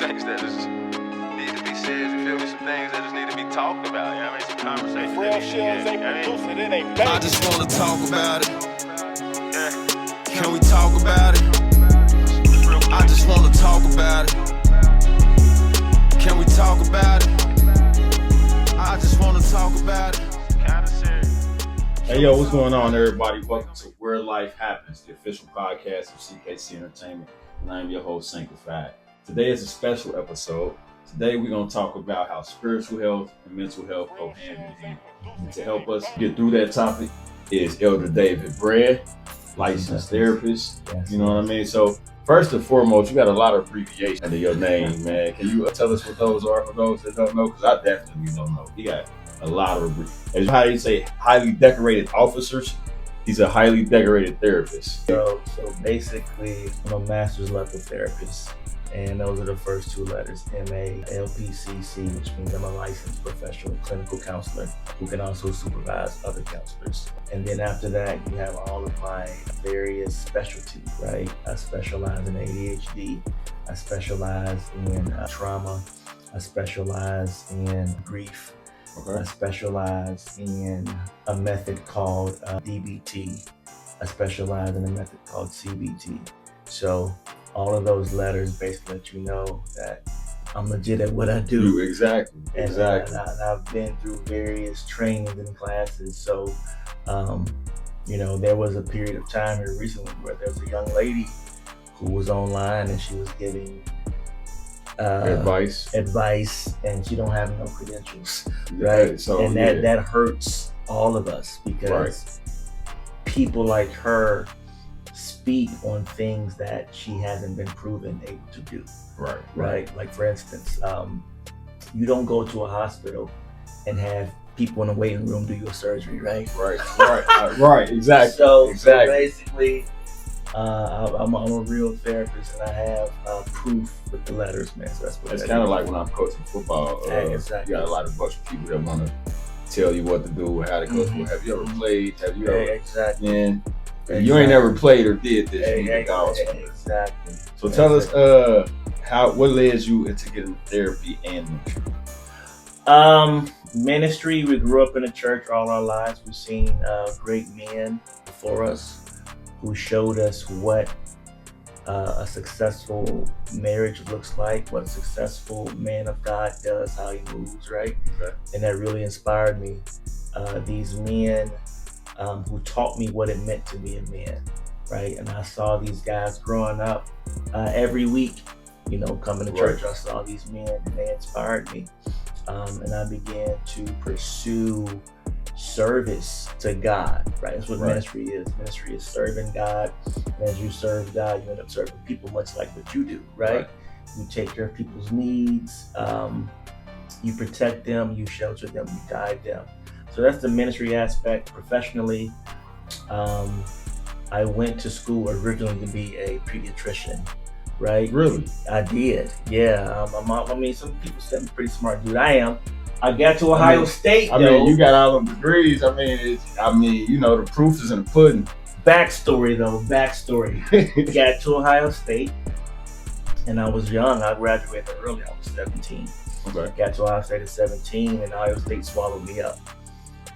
things that just need to be said, you feel me? Some things that just need to be talked about, you know what I mean? Some conversations. Real shells ain't producing, it ain't bad. I just wanna talk about it. Yeah. Can we talk about it? Just real quick. I just wanna talk about it. Can we talk about it? I just wanna talk about it. Kinda serious. Hey yo, what's going on, everybody? Welcome to Where Life Happens, the official podcast of C.K.C. Entertainment, and I'm your host, Sanctified. Today is a special episode. Today we're going to talk about how spiritual health and mental health go hand in hand. And to help us get through that topic is Elder David Brad, licensed therapist. You know what I mean? So first and foremost, you got a lot of abbreviations under your name, man. Can you tell us what those are for those that don't know? Because I definitely don't know. You got a lot of abbreviations. How do you say highly decorated officers? He's a highly decorated therapist. So basically, I'm a master's level therapist, and those are the first two letters, M.A. L.P.C.C., which means I'm a licensed professional clinical counselor who can also supervise other counselors. And then after that, you have all of my various specialties, right? I specialize in ADHD. I specialize in trauma. I specialize in grief. Okay. I specialize in a method called DBT. I specialize in a method called CBT. So all of those letters basically let you know that I'm legit at what I do. Exactly. And I've been through various trainings and classes. So, there was a period of time here recently where there was a young lady who was online and she was giving advice, and she don't have no credentials, right? So and that hurts all of us because people like her speak on things that she hasn't been proven able to do. Right. Like for instance, you don't go to a hospital and have people in the waiting room do your surgery, right? Right. Exactly. So basically, I'm a real therapist, and I have proof with the letters, man. So that's what it's kind of like when I'm coaching football. Exactly. You got a lot of bunch of people that want to tell you what to do, how to coach. Mm-hmm. Have you ever played? Have you ever? Exactly. Man, you ain't never played or did this. You need to go. Exactly. So tell us, what led you into getting therapy and ministry. We grew up in a church all our lives. We've seen great men before us who showed us what a successful marriage looks like, what a successful man of God does, how he moves, right? Okay. And that really inspired me. These men who taught me what it meant to be a man, right? And I saw these guys growing up every week, coming to church. I saw these men and they inspired me. And I began to pursue service to God, right? That's what ministry is. Ministry is serving God. And as you serve God, you end up serving people much like what you do, right? You take care of people's needs. You protect them, you shelter them, you guide them. So that's the ministry aspect. Professionally, I went to school originally to be a pediatrician, right? Really? I did, yeah. Some people say I'm a pretty smart dude. I am. I got to Ohio State, though. You got all them degrees. The proof is in the pudding. Backstory. Got to Ohio State, and I was young. I graduated early. I was 17. Okay. Got to Ohio State at 17, and Ohio State swallowed me up.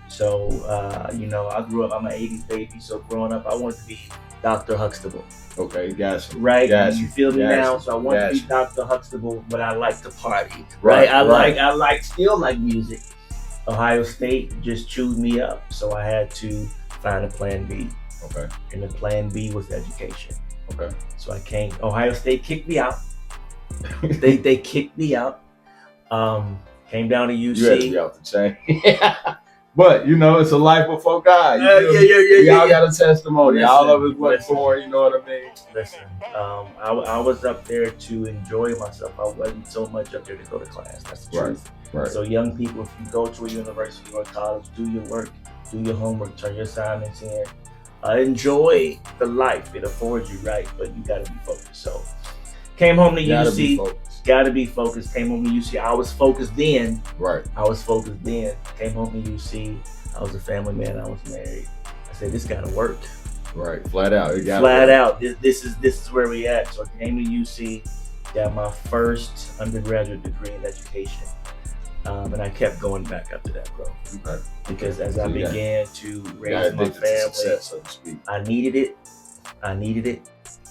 So, I grew up, I'm an 80s baby, so growing up, I wanted to be Dr. Huxtable. Okay, gotcha. Right? Gotcha. You feel me Gotcha. now? So I wanted to be Dr. Huxtable, but I like to party. Right. I still like music. Ohio State just chewed me up, so I had to find a plan B. Okay. And the plan B was education. Okay. So Ohio State kicked me out. They kicked me out. Came down to UC. You had to be out the chain. But, it's a life before God. Y'all got a testimony. Listen, all of us went for, you know what I mean? Listen, I was up there to enjoy myself. I wasn't so much up there to go to class. That's the truth. Right. So young people, if you go to a university or a college, do your work, do your homework, turn your assignments in. Enjoy the life it affords you, right? But you got to be focused. So came home to UC. Gotta be focused. Came home to UC. I was focused then. Right. Came home to UC. I was a family man. I was married. I said, this gotta work. Right. Flat out. Flat out. This is where we at. So I came to UC. got my first undergraduate degree in education. And I kept going back after that, bro. Okay. Because as So I you began to got raise my addicted to family, success, so to speak. I needed it.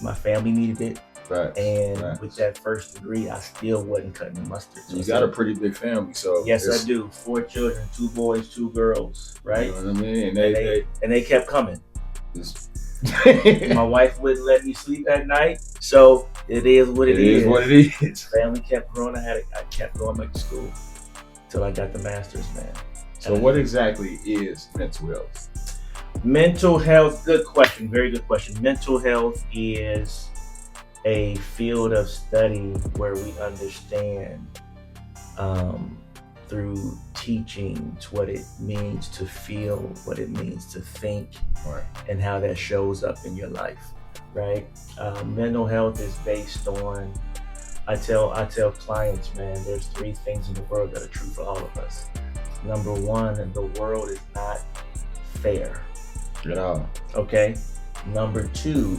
My family needed it. Right. And right. with that first degree, I still wasn't cutting the mustard. So You got a pretty big family, so yes, I do. 4 children, 2 boys, 2 girls, right? You know what I mean? And they kept coming. Just My wife wouldn't let me sleep at night, so it is what it is. It is what it is. Family kept growing. I kept going back to school till I got the master's, man. So what exactly is mental health? Mental health, good question, very good question. Mental health is a field of study where we understand through teachings what it means to feel, what it means to think, Right. and how that shows up in your life, right? Mental health is based on, I tell clients, man, there's 3 things in the world that are true for all of us. Number 1, the world is not fair. At all. Okay. Number 2,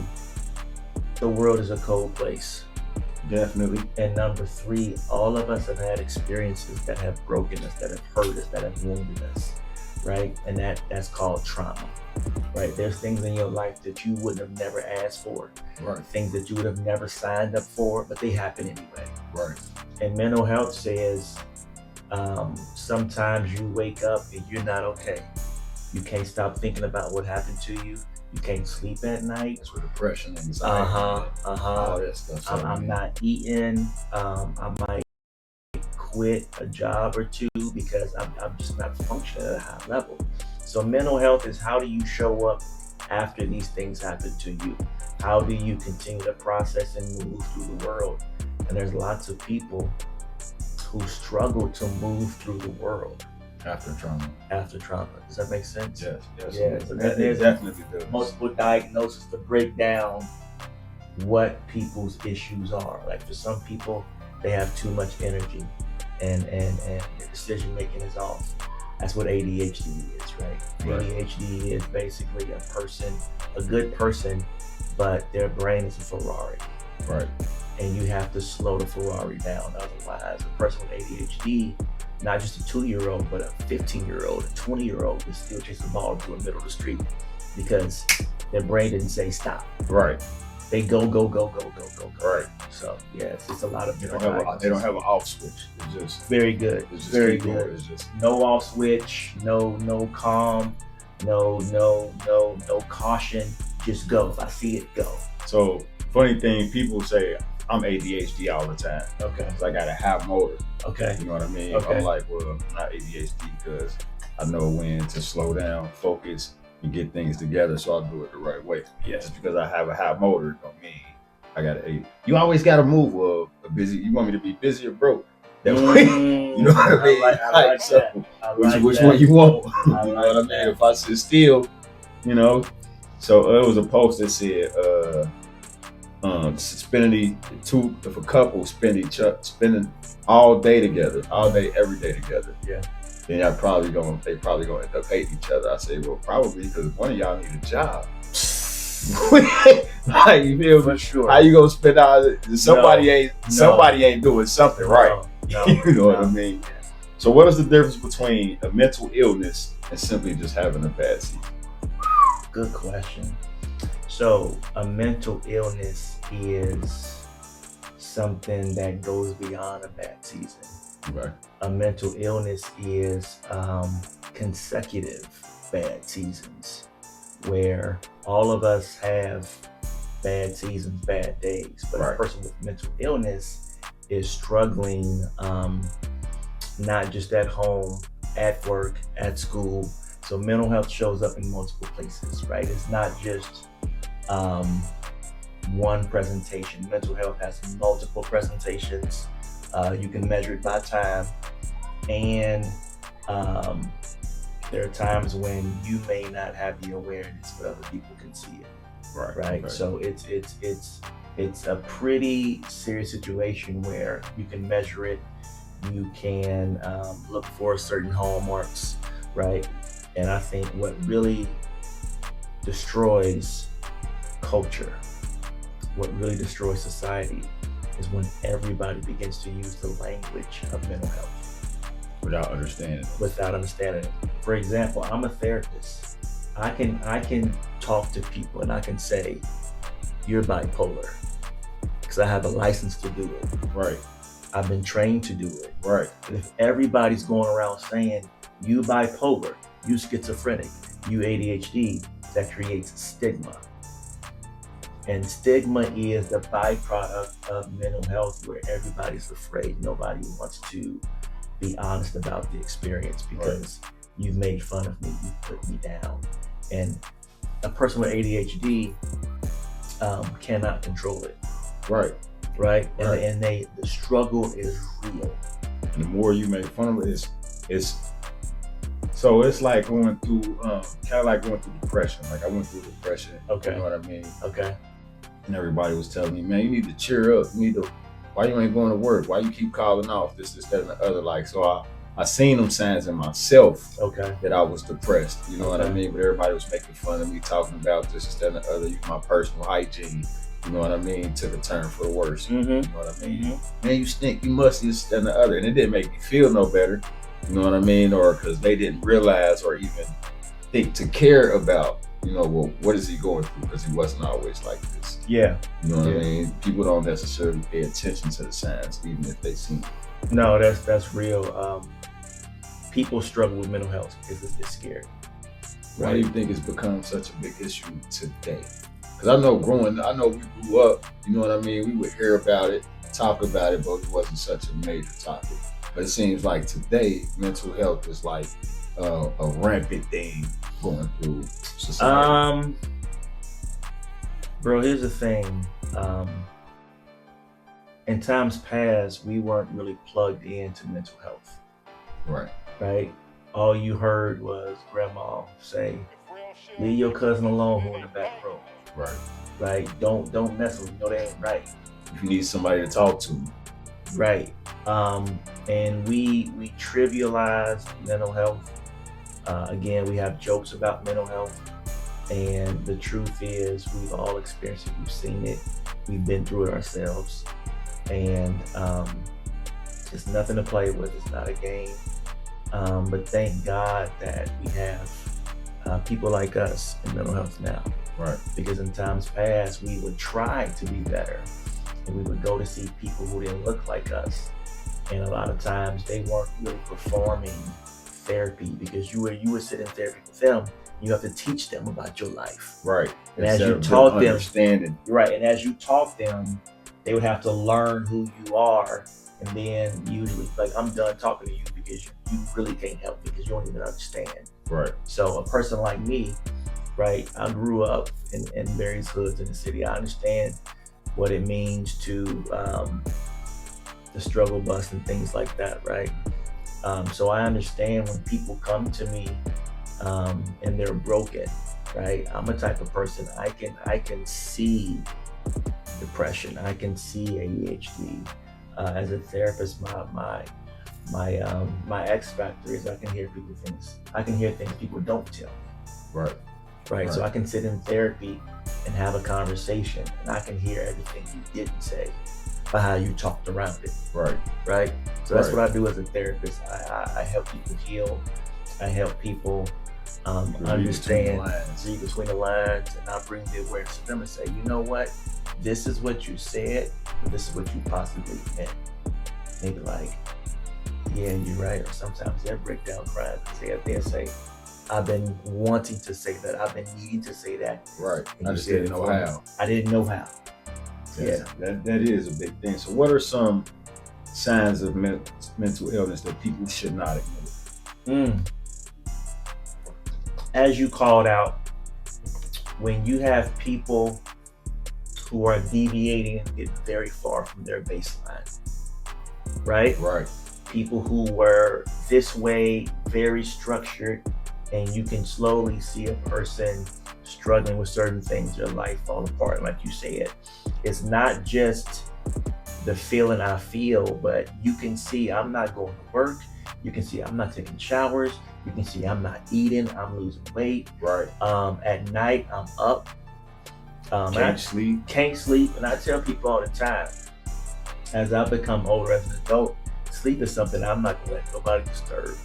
the world is a cold place. Definitely. And number 3, all of us have had experiences that have broken us, that have hurt us, that have wounded us, right? And that's called trauma, right? There's things in your life that you would have never asked for, Right. things that you would have never signed up for, but they happen anyway. Right. And mental health says sometimes you wake up and you're not okay. You can't stop thinking about what happened to you. You can't sleep at night. That's where depression, anxiety, all that stuff. So, I'm not eating. I might quit a job or 2 because I'm just not functioning at a high level. So mental health is, how do you show up after these things happen to you? How do you continue to process and move through the world? And there's lots of people who struggle to move through the world after trauma. Does that make sense? Yes. Yeah, so That there's definitely does. multiple diagnoses to break down what people's issues are. Like for some people, they have too much energy and their decision making is off. That's what ADHD is, right? Right. ADHD is basically a good person, but their brain is a Ferrari. Right. And you have to slow the Ferrari down. Otherwise, a person with ADHD, not just a 2-year-old, but a 15-year-old, a 20-year-old, will still chase the ball through the middle of the street because their brain didn't say stop. Right. They go. Right. So yes, it's a lot of They different. don't have an off switch. It's just Very good. It's just Very keep going. good. It's just No off switch. No calm. No caution. Just go. If I see it, go. so. Funny thing, people say I'm ADHD all the time. Okay. So I got a high motor. Okay. You know what I mean? Okay. I'm like, well, I'm not ADHD because I know when to slow down, focus, and get things together, so I'll do it the right way. Yeah. Just because I have a high motor don't mean I got a. You always got to move. Busy. You want me to be busy or broke? That way, you know what I mean? I like so, that. which one you want? I You know like what I mean? that. If I sit still, you know. So it was a post that said, if a couple spending all day together, all day, every day together, Yeah. then they probably gonna end up hating each other. I say, well, probably because one of y'all need a job. Like, you feel For me? sure. How you gonna spend all? Somebody ain't doing something right. No. You know what I mean? So what is the difference between a mental illness and simply just having a bad season? Good question. So a mental illness is something that goes beyond a bad season. Right. A mental illness is consecutive bad seasons, where all of us have bad seasons, bad days, but Right. a person with mental illness is struggling not just at home, at work, at school. So mental health shows up in multiple places, right? It's not just one presentation. Mental health has multiple presentations. You can measure it by time, and there are times when you may not have the awareness, but other people can see it. Right. Okay. So it's a pretty serious situation where you can measure it. You can look for certain hallmarks, right? And I think what really destroys culture, what really destroys society, is when everybody begins to use the language of mental health without understanding. it. For example, I'm a therapist. I can talk to people and I can say, you're bipolar, because I have a license to do it. Right. I've been trained to do it. Right. But if everybody's going around saying, you bipolar, you schizophrenic, you ADHD, that creates stigma. And stigma is the byproduct of mental health, where everybody's afraid. Nobody wants to be honest about the experience because you've made fun of me, you've put me down. And a person with ADHD cannot control it. Right. Right? Right. And the struggle is real. And the more you make fun of it, it's so it's like going through kind of like going through depression. Like I went through depression. Okay. You know what I mean? Okay. And everybody was telling me, man, you need to cheer up. You need to, why you ain't going to work? Why you keep calling off this, that, and the other? Like, so I seen them signs in myself that I was depressed. You know what I mean? But everybody was making fun of me, talking about this, that, and the other. My personal hygiene, you know what I mean, took a turn for the worse. Mm-hmm. You know what I mean? Man, you stink, you musty, this, that, and the other. And it didn't make me feel no better. You know what I mean? Or because they didn't realize or even think to care about, you know, well, what is he going through? Because he wasn't always like this. Yeah. You know what I mean? People don't necessarily pay attention to the signs, even if they see them. No, that's real. People struggle with mental health because it's scary. Why do you think it's become such a big issue today? Because I know we grew up, you know what I mean? We would hear about it, talk about it, but it wasn't such a major topic. But it seems like today, mental health is like a rampant thing going through society. Bro, here's the thing. In times past, we weren't really plugged into mental health. Right? All you heard was grandma say, leave your cousin alone who in the back room. Right? Don't mess with them. No, they ain't right. If you need somebody to talk to. Right. And we trivialize mental health. Again, we have jokes about mental health. And the truth is, we've all experienced it. We've seen it. We've been through it ourselves. And it's nothing to play with. It's not a game. But thank God that we have people like us in mental health now. Right. Because in times past, we would try to be better. And we would go to see people who didn't look like us. And a lot of times they weren't really performing therapy, because you would sit in therapy with them. You have to teach them about your life. Right. And as you taught them, understanding. Right. And as you taught them, they would have to learn who you are. And then usually, like, I'm done talking to you because you really can't help because you don't even understand. Right. So a person like me, right, I grew up in various hoods in the city. I understand what it means to the struggle bus and things like that, right? So I understand when people come to me and they're broken, right? I'm a type of person, I can see depression, I can see ADHD. As a therapist, my X factor is I can hear things people don't tell me. Right. So I can sit in therapy and have a conversation, and I can hear everything you didn't say by how you talked around it. Right. So that's what I do as a therapist. I help people heal. I help people understand, read between the lines, and I bring the awareness to them and say, you know what? This is what you said, but this is what you possibly meant. They be like, yeah, you're right. Or sometimes they'll break down crying and they'll say, I've been wanting to say that. I've been needing to say that. Right. I just didn't know how. I didn't know how. Yeah. That is a big thing. So what are some signs of mental illness that people should not ignore? As you called out, when you have people who are deviating and getting very far from their baseline, right? People who were this way, very structured, and you can slowly see a person struggling with certain things, their life fall apart, like you said. It's not just the feeling I feel, but you can see I'm not going to work. You can see I'm not taking showers. You can see I'm not eating. I'm losing weight. At night, I'm up. Can't sleep. And I tell people all the time, as I become older as an adult, sleep is something I'm not gonna let nobody disturb.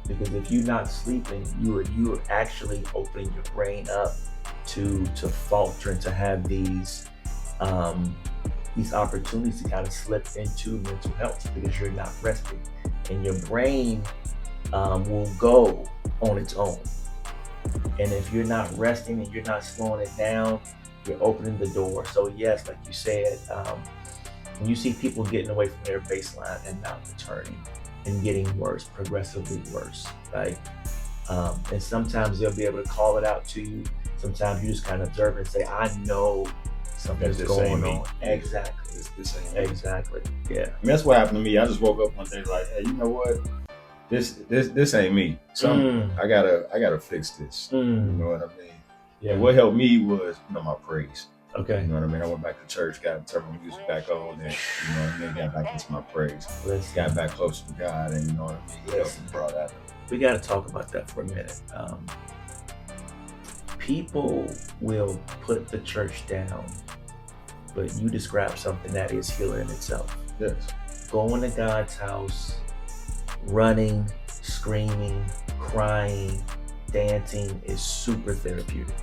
Because if you're not sleeping, you are actually opening your brain up to falter and to have these opportunities to kind of slip into mental health because you're not resting, and your brain will go on its own. And if you're not resting and you're not slowing it down, you're opening the door. So yes, like you said, when you see people getting away from their baseline and not returning and getting worse, progressively worse, right? And sometimes they'll be able to call it out to you. Sometimes you just kind of observe and say, I know something's going on. Exactly. This ain't me. Exactly. Yeah. I mean, that's what happened to me. I just woke up one day like, hey, you know what? This ain't me. So I gotta fix this. You know what I mean? Yeah. And what helped me was, my praise. Okay. You know what I mean? I went back to church, got turned my music back on, and you know what I mean, got back into my praise. Got back closer to God, and you know what I mean? He helped me brought that. We got to talk about that for a minute. People will put the church down, but you describe something that is healing in itself. Yes. Going to God's house, running, screaming, crying, dancing is super therapeutic.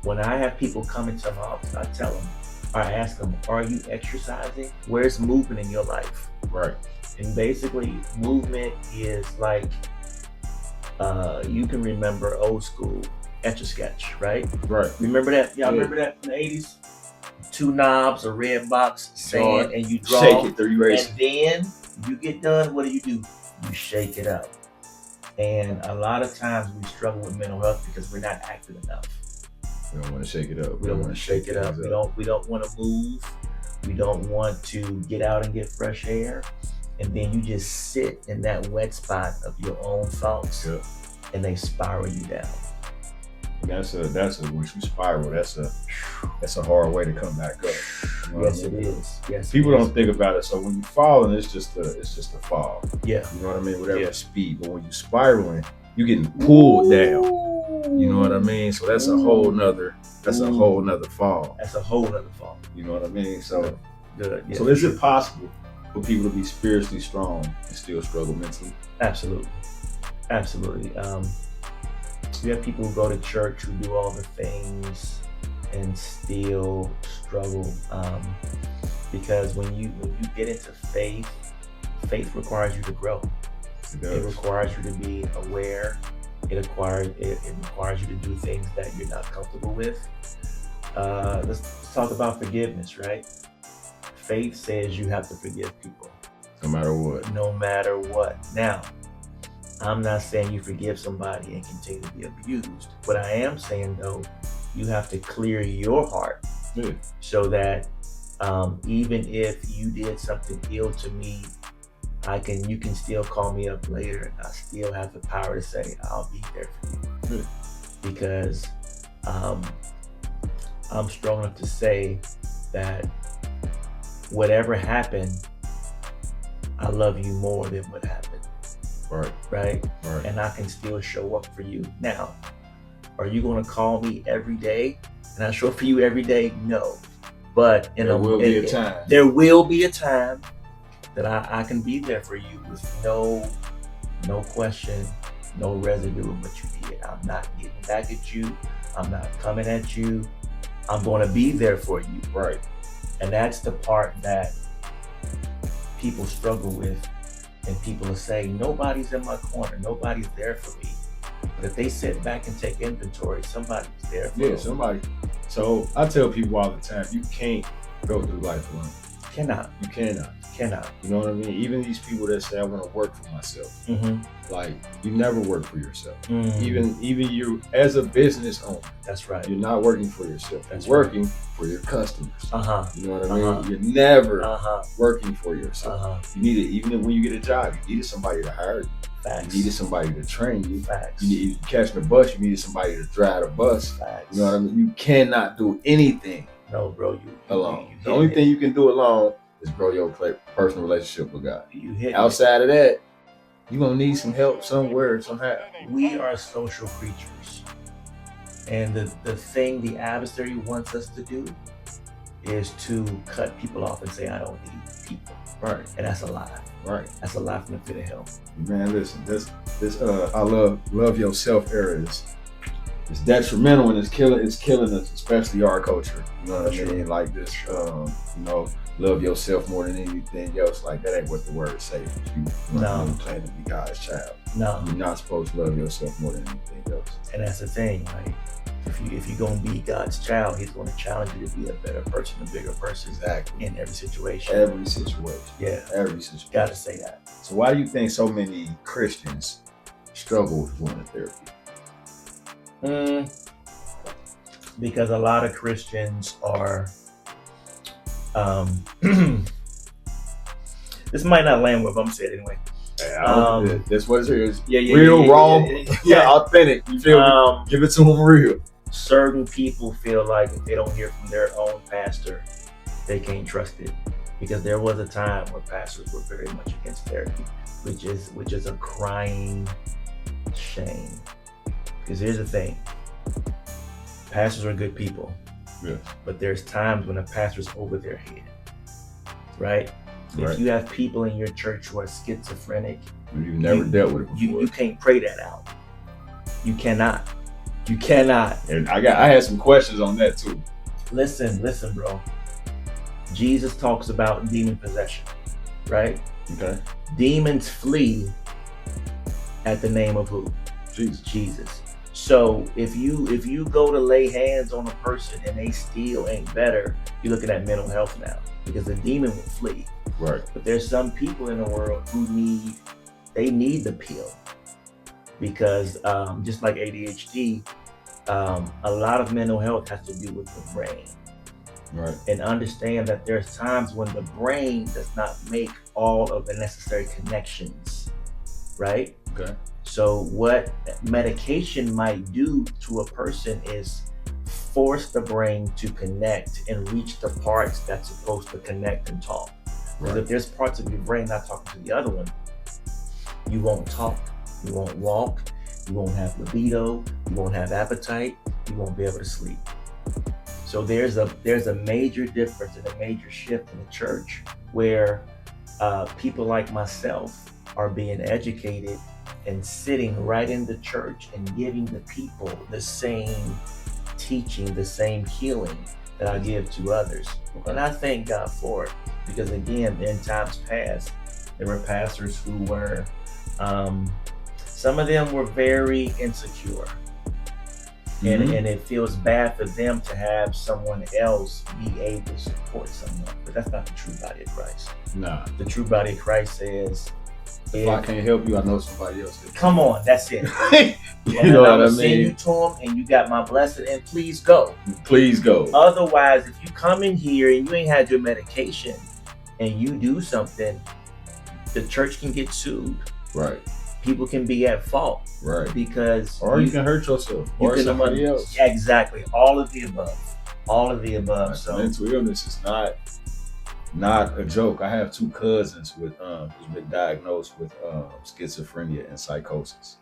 When I have people come into my office, I tell them, I ask them, are you exercising? Where's movement in your life? Right. And basically, movement is like, you can remember old school Etch-a-Sketch, right? Right. Remember that? Y'all remember that from the 80s? 2 knobs, a red box, sand, and you draw. Shake it through your race. And then you get done, what do? You shake it up. And a lot of times we struggle with mental health because we're not active enough. We don't want to shake it up. We don't want to shake it up. We don't want to move. We don't want to get out and get fresh air. And then you just sit in that wet spot of your own thoughts, and they spiral you down. That's once you spiral, that's a hard way to come back up. You know Yes, what I mean? it is. Yes, People it is. don't think about it. So when you falling, it's just a fall. Yeah. You know what I mean? Whatever speed. But when you spiraling, you getting pulled down. You know what I mean? So that's a whole nother fall. That's a whole nother fall. You know what I mean? So Good. Yeah. So is it possible for people to be spiritually strong and still struggle mentally? Absolutely. We have people who go to church who do all the things and still struggle, because when you get into faith requires you to grow. It requires you to be aware. It requires you to do things that you're not comfortable with. Let's talk about forgiveness, right? Faith says you have to forgive people. No matter what. No matter what. Now, I'm not saying you forgive somebody and continue to be abused. What I am saying, though, you have to clear your heart so that even if you did something ill to me, you can still call me up later, and I still have the power to say I'll be there for you. Because I'm strong enough to say that whatever happened, I love you more than what happened. Right. And I can still show up for you. Now, are you going to call me every day and I show up for you every day? No. But there will be a time that I can be there for you with no question, no residue of what you did. I'm not getting back at you. I'm not coming at you. I'm going to be there for you. Right. And that's the part that people struggle with. And people will say, nobody's in my corner. Nobody's there for me. But if they sit back and take inventory, somebody's there for them. Somebody. So I tell people all the time, you can't go through life alone. You cannot. You know what I mean? Even these people that say I want to work for myself, like you never work for yourself. Even you as a business owner, that's right. You're not working for yourself. That's you're working for your customers. You know what I mean? You're never working for yourself. You need it. Even when you get a job, you needed somebody to hire you. Facts. You needed somebody to train you. Facts. You catching the bus, you needed somebody to drive the bus. Facts. You know what I mean? You cannot do anything. No, bro. You alone. The only thing you can do alone is grow your personal relationship with God. Outside of that, you're going to need some help somewhere, somehow. We are social creatures. And the thing the adversary wants us to do is to cut people off and say, I don't need you. And that's a lie. Right. That's a lie from the pit of hell. Man, listen, this I love yourself era is detrimental and it's killing us, especially our culture. You know what I mean? Like this, love yourself more than anything else. Like that ain't what the word says. You claim to be God's child. No, you're not supposed to love yourself more than anything else. And that's the thing, like if you're gonna be God's child, He's gonna challenge you to be a better person, a bigger person. Exactly. In every situation. Every situation. Yeah. Every situation. Gotta say that. So why do you think so many Christians struggle with going to therapy? Because a lot of Christians are this might not land well, but I'm gonna say it anyway. That's what it is. Real, raw, authentic. You feel me? Give it to them real. Certain people feel like if they don't hear from their own pastor, they can't trust it. Because there was a time where pastors were very much against therapy, which is a crying shame. Because here's the thing. Pastors are good people. Yeah. But there's times when a pastor's over their head. Right? If you have people in your church who are schizophrenic, you've never dealt with it before. You can't pray that out. You cannot. You cannot. And I had some questions on that too. Listen, bro. Jesus talks about demon possession, right? Okay. Demons flee at the name of who? Jesus. So if you go to lay hands on a person and they still ain't better, you're looking at mental health now, because the demon will flee. Right. But there's some people in the world who need the pill, because just like ADHD, a lot of mental health has to do with the brain. Right. And understand that there's times when the brain does not make all of the necessary connections, right? Okay. So what medication might do to a person is force the brain to connect and reach the parts that's supposed to connect and talk. Because if there's parts of your brain not talking to the other one, you won't talk, you won't walk, you won't have libido, you won't have appetite, you won't be able to sleep. So there's a major difference and a major shift in the church where people like myself are being educated and sitting right in the church and giving the people the same teaching, the same healing that I give to others. Okay. And I thank God for it, because again, in times past, there were pastors who were, some of them were very insecure. Mm-hmm. And it feels bad for them to have someone else be able to support someone. But that's not the true body of Christ. Nah. The true body of Christ says, if I can't help you, I know somebody else can. Come on, that's it. You know what I mean? Send you to them, and you got my blessing, and please go. Please go. Otherwise, if you come in here and you ain't had your medication and you do something, the church can get sued. Right. People can be at fault. Right. Because you can hurt yourself or somebody else. Exactly. All of the above. All of the above. So mental illness is not a joke. I have two cousins who's been diagnosed with schizophrenia and psychosis.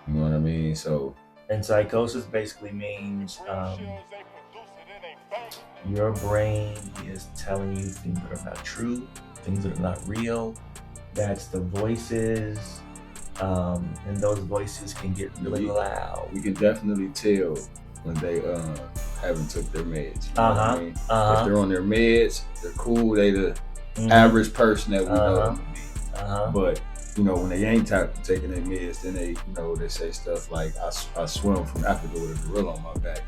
You know what I mean? So, and psychosis basically means your brain is telling you things that are not true, things that are not real. That's the voices, and those voices can get really loud. We can definitely tell when they haven't took their meds. You know what I mean? If they're on their meds, they're cool. They the average person that we know them to be. But when they ain't taking their meds, then they say stuff like, "I swim from Africa with a gorilla on my back."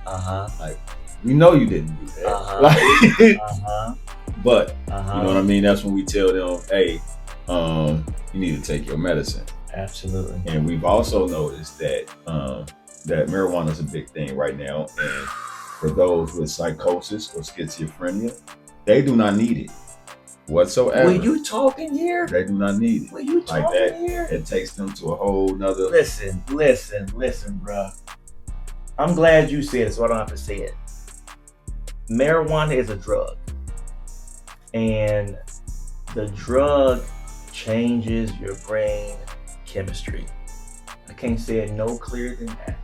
Like, we know you didn't do that. But you know what I mean? That's when we tell them, "Hey, you need to take your medicine." Absolutely. And we've also noticed that that marijuana is a big thing right now, and for those with psychosis or schizophrenia, they do not need it whatsoever. Were you talking here? They do not need it. Were you talking like that, here? It takes them to a whole nother. Listen, bruh. I'm glad you said it, so I don't have to say it. Marijuana is a drug, and the drug changes your brain chemistry. I can't say it no clearer than that.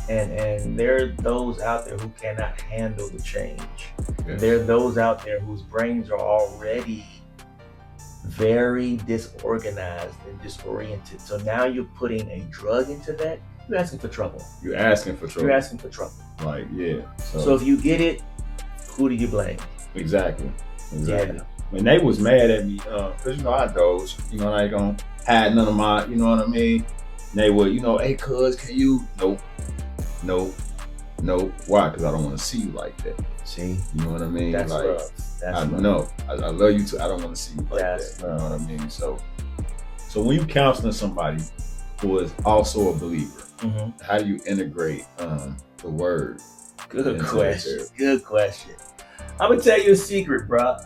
And there are those out there who cannot handle the change. Yes. There are those out there whose brains are already very disorganized and disoriented. So now you're putting a drug into that, you're asking for trouble. You're asking for trouble. You're asking for trouble. Like, yeah. So if you get it, who do you blame? Exactly. Yeah. And they was mad at me, because, you know, I doze. You know, I ain't gonna hide none of my, you know what I mean? And they would, you know, hey, cuz, can you? Nope. Why? Because I don't want to see you like that. See? You know what I mean? That's like, rough. That's I rough. know. I love you too. I don't want to see you like That's that. You know what I mean? So when you counseling somebody who is also a believer, Mm-hmm. how do you integrate the word? Good question. Good question. I'm gonna tell you a secret, bro.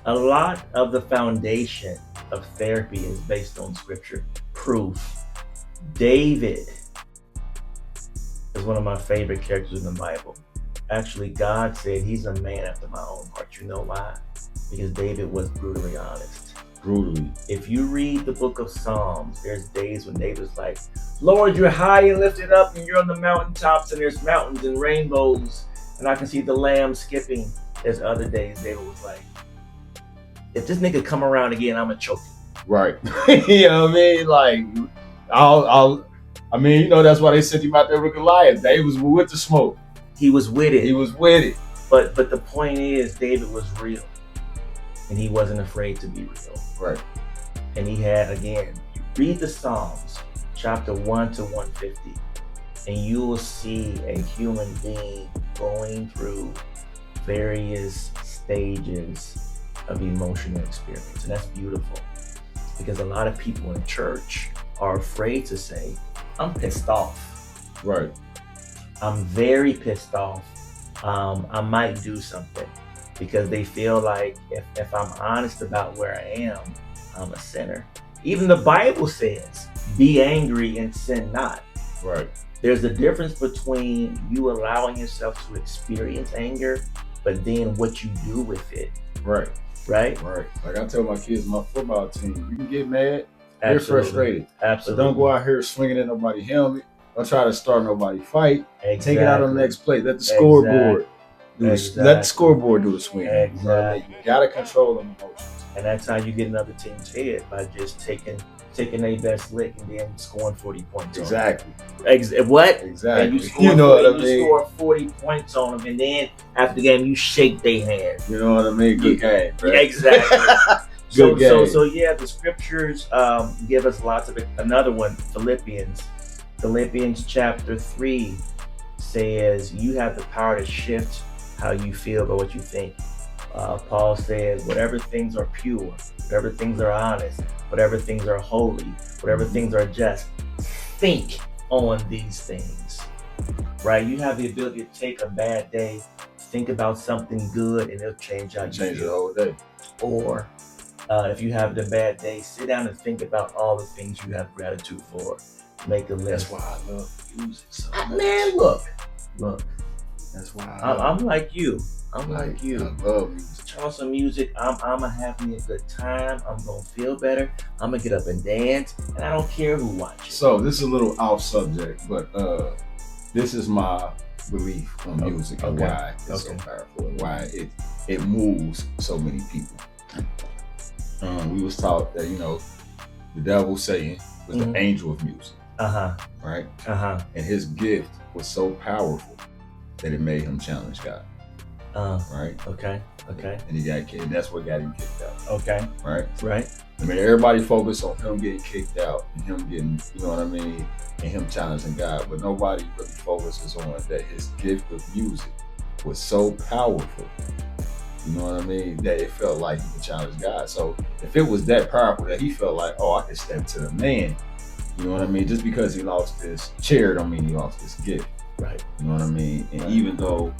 A lot of the foundation of therapy is based on scripture. Proof. David is one of my favorite characters in the Bible. Actually, God said he's a man after my own heart. You know why? Because David was brutally honest. Brutally. If you read the book of Psalms, there's days when David's like, Lord, you're high and lifted up and you're on the mountaintops and there's mountains and rainbows and I can see the lamb skipping. There's other days David was like, if this nigga come around again, I'm gonna choke him. Right. You know what I mean? Like, I mean, you know, that's why they sent him out there with Goliath. David was with the smoke. He was with it. He was with it. But the point is, David was real. And he wasn't afraid to be real. Right. And he had, again, you read the Psalms, chapter 1 to 150, and you will see a human being going through various stages of emotional experience. And that's beautiful. Because a lot of people in church are afraid to say, I'm pissed off. Right. I'm very pissed off. I might do something. Because they feel like if I'm honest about where I am, I'm a sinner. Even the Bible says, be angry and sin not. Right. There's a difference between you allowing yourself to experience anger, but then what you do with it. Right. Right? Right. Like I tell my kids, my football team, you can get mad, Absolutely. get frustrated. Absolutely. But don't go out here swinging at nobody's helmet. Don't try to start nobody fight. Exactly. Take it out on the next play. Let the scoreboard. Exactly. Let the scoreboard do the swing. Exactly. You know what I mean? You gotta control them emotions. And that's how you get another team's head, by just taking their best lick and then scoring 40 points. Exactly. What? Exactly. And You know what I mean? You score 40 points on them, and then after the game, you shake their hand. You know what I mean? Good game, bro. Exactly. Good game. So yeah, the scriptures give us lots of it. Another one, Philippians chapter 3 says you have the power to shift how you feel about what you think. Paul says, whatever things are pure, whatever things are honest, whatever things are holy, whatever things are just, think on these things. Right? You have the ability to take a bad day, think about something good, and it'll change how you Change the feel. whole day. Or if you have a bad day, sit down and think about all the things you have gratitude for. Make a list. That's why I love music so much. Man, look. That's why I'm like you. I'm like you. I love music. Turn on some music. I'm gonna have me a good time. I'm gonna feel better. I'm gonna get up and dance, and I don't care who watches. So this is a little off subject, but this is my belief on music and why it's so powerful and why it moves so many people. We was taught that, you know, the devil, Satan, was the angel of music. Right? And his gift was so powerful that it made him challenge God. Right? Okay. And he got kicked. That's what got him kicked out. Okay. Right? Right. I mean, everybody focused on him getting kicked out and him getting, you know what I mean, and him challenging God, but nobody really focuses on that his gift of music was so powerful, you know what I mean, that it felt like he could challenge God. So if it was that powerful that he felt like, oh, I could step to the man, you know what I mean, just because he lost his chair don't mean he lost his gift. Right. You know what I mean? And even though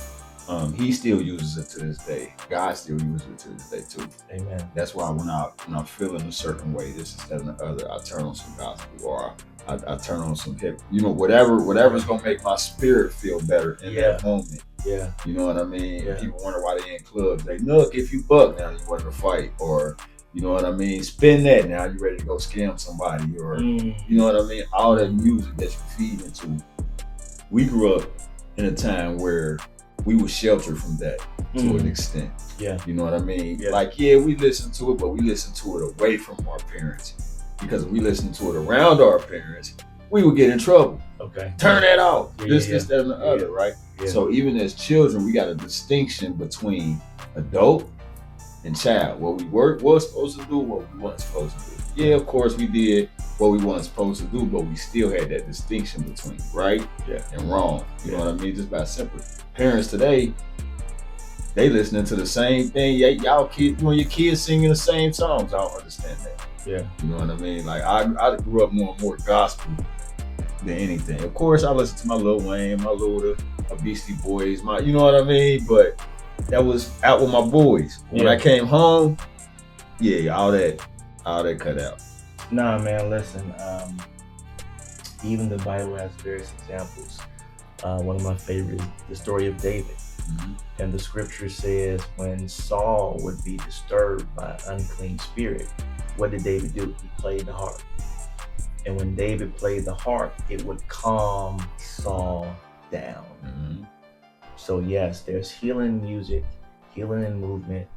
he still uses it to this day, God still uses it to this day too. Amen. That's why when I'm feeling a certain way, this is that and the other, I turn on some gospel, or I turn on some hip, you know, whatever's gonna make my spirit feel better in that moment. Yeah. You know what I mean? Yeah. People wonder why they in clubs. They look, if you buck now, you want to fight, or you know what I mean? Spin that now, you ready to go scam somebody, or you know what I mean? All that music that you feed into we grew up in a time where we were sheltered from that to an extent. Yeah. You know what I mean? Yeah. Like, yeah, we listened to it, but we listened to it away from our parents. Because if we listened to it around our parents, we would get in trouble. Okay. Turn that off. Yeah, This, that, and the other, right? Yeah. So even as children, we got a distinction between adult and child. What we was supposed to do, what we weren't supposed to do. Yeah, of course we did what we weren't supposed to do, but we still had that distinction between right and wrong. You know what I mean? Just by simple. Parents today, they listening to the same thing. Y'all kids, you and your kids singing the same songs. I don't understand that. Yeah. You know what I mean? Like I grew up more gospel than anything. Of course, I listened to my Lil Wayne, my Luda, my Beastie Boys, you know what I mean? But that was out with my boys. When I came home, all that cut out. Nah, man, listen. Even the Bible has various examples. One of my favorites is the story of David. Mm-hmm. And the scripture says when Saul would be disturbed by an unclean spirit, what did David do? He played the harp. And when David played the harp, it would calm Saul down. Mm-hmm. So yes, there's healing music, healing and movement.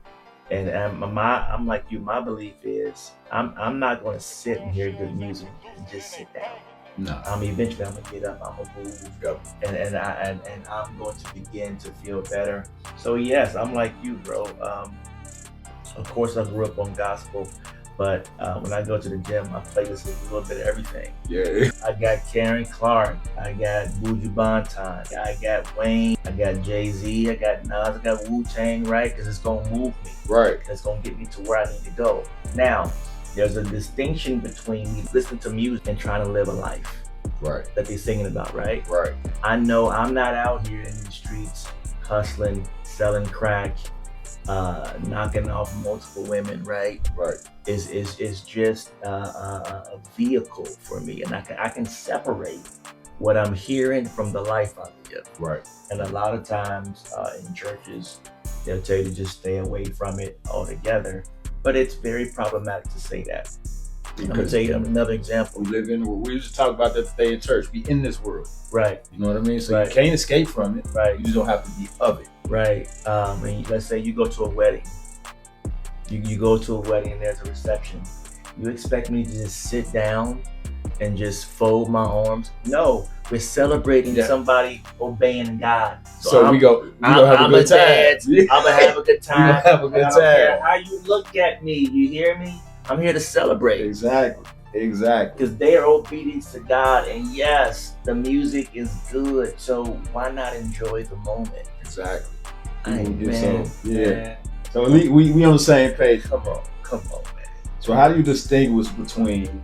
And I'm like you. My belief is I'm not going to sit and hear good music and just sit down. No. Eventually I'm gonna get up. I'm gonna move. Yep. And I'm going to begin to feel better. So yes, I'm like you, bro. Of course, I grew up on gospel, but when I go to the gym, I play this a little bit of everything. Yeah. I got Karen Clark. I got Buju Banton. I got Wayne. I got Jay-Z. I got Nas. I got Wu-Tang, right? Because it's gonna move me. Right. It's gonna get me to where I need to go. Now, there's a distinction between me listening to music and trying to live a life. Right. That they're singing about, right? Right. I know I'm not out here in the streets hustling, selling crack, knocking off multiple women, right? Right. It's just a vehicle for me, and I can separate what I'm hearing from the life I live. Right. And a lot of times in churches, they'll tell you to just stay away from it altogether. But it's very problematic to say that. I'm gonna tell you another example. We just talked about that today in church. We in this world. Right. You know what I mean? So you can't escape from it. Right. You just don't have to be of it. Right. And let's say you go to a wedding. You go to a wedding and there's a reception. You expect me to just sit down and just fold my arms? No. We're celebrating somebody obeying God. So we go have a good time. I'm gonna have a good time. We gonna have a good I don't time. care how you look at me. You hear me? I'm here to celebrate. Exactly. Because they are obedient to God, and yes, the music is good. So why not enjoy the moment? Exactly. Man. So we on the same page. Come on, man. So how do you distinguish between?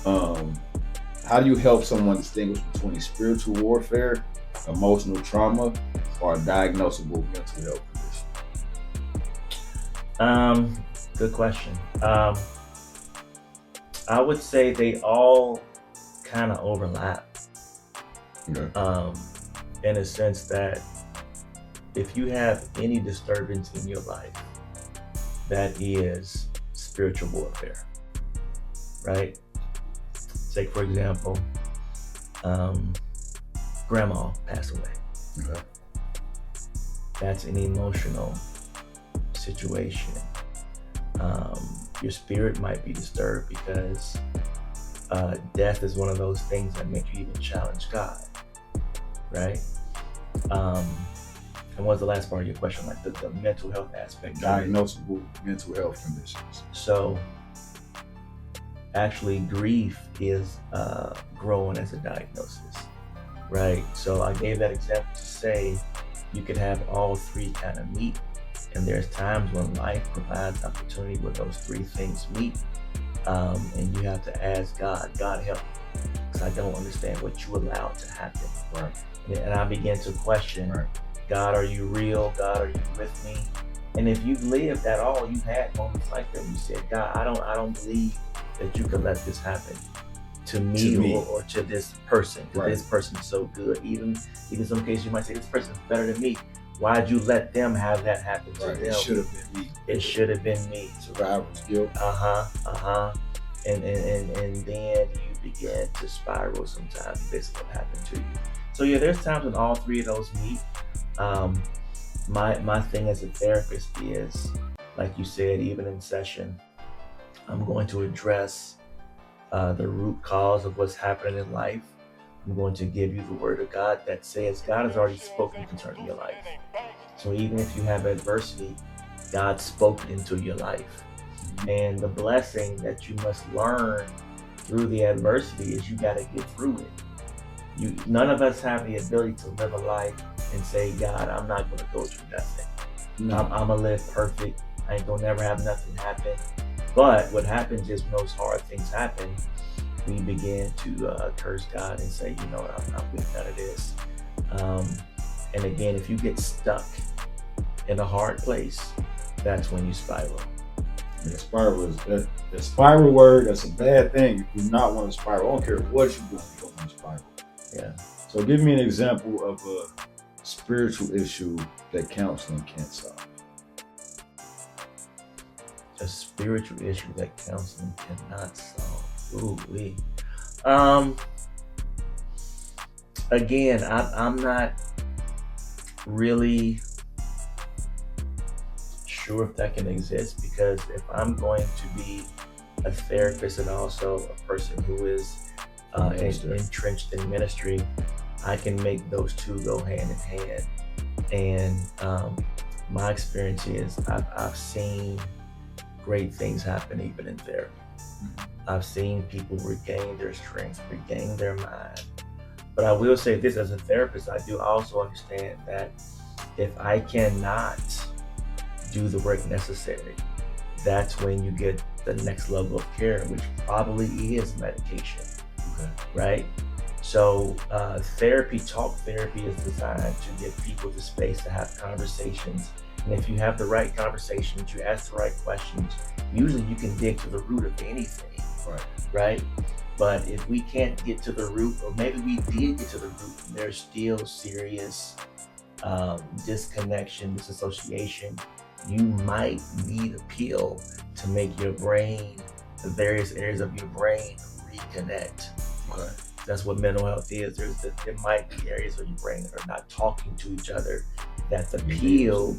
How do you help someone distinguish between spiritual warfare, emotional trauma, or a diagnosable mental health condition? Good question. I would say they all kind of overlap. Okay. In a sense that if you have any disturbance in your life, that is spiritual warfare, right? Take, for example, grandma passed away. Okay. That's an emotional situation. Your spirit might be disturbed because death is one of those things that make you even challenge God, right? And what's the last part of your question? Like the mental health aspect. Diagnosable mental health conditions. So actually grief is growing as a diagnosis, right? So I gave that example to say you could have all three kind of meet. And there's times when life provides opportunity where those three things meet. And you have to ask God help me, because I don't understand what you allowed to happen. Right. And I begin to question, right. God, are you real? God, are you with me? And if you've lived at all, you've had moments like that. You said, God, I don't believe that you could let this happen to me. Or to this person, because right. This person is so good. Even some cases you might say, this person is better than me. Why'd you let them have that happen to them? It should have been me. It should have been me. Survivor's guilt. And then you begin to spiral sometimes based on what happened to you. So yeah, there's times when all three of those meet. My thing as a therapist is, like you said, even in session, I'm going to address the root cause of what's happening in life. I'm going to give you the word of God that says God has already spoken concerning your life. So even if you have adversity, God spoke into your life. And the blessing that you must learn through the adversity is you got to get through it. None of us have the ability to live a life and say, God, I'm not going to go through nothing. No. I'm going to live perfect. I ain't going to never have nothing happen. But what happens is when those hard things happen, we begin to curse God and say, you know, I'm not with none of this. And again, if you get stuck in a hard place, that's when you spiral. And the spiral is the spiral word. That's a bad thing. You do not want to spiral. I don't care what you're doing. You don't want to spiral. Yeah. So give me an example of a spiritual issue that counseling can't solve. A spiritual issue that counseling cannot solve. Ooh-wee. Again, I'm not really sure if that can exist, because if I'm going to be a therapist and also a person who is entrenched in ministry, I can make those two go hand in hand. And my experience is I've seen great things happen even in therapy. I've seen people regain their strength, regain their mind. But I will say this, as a therapist, I do also understand that if I cannot do the work necessary, that's when you get the next level of care, which probably is medication. Okay. Right? So talk therapy is designed to give people the space to have conversations. And if you have the right conversations, you ask the right questions, usually you can dig to the root of anything. Right? But if we can't get to the root, or maybe we did get to the root, and there's still serious disconnection, disassociation, you might need a pill to make your brain, the various areas of your brain, reconnect. Okay. That's what mental health is. There might be areas of your brain that are not talking to each other, that the pill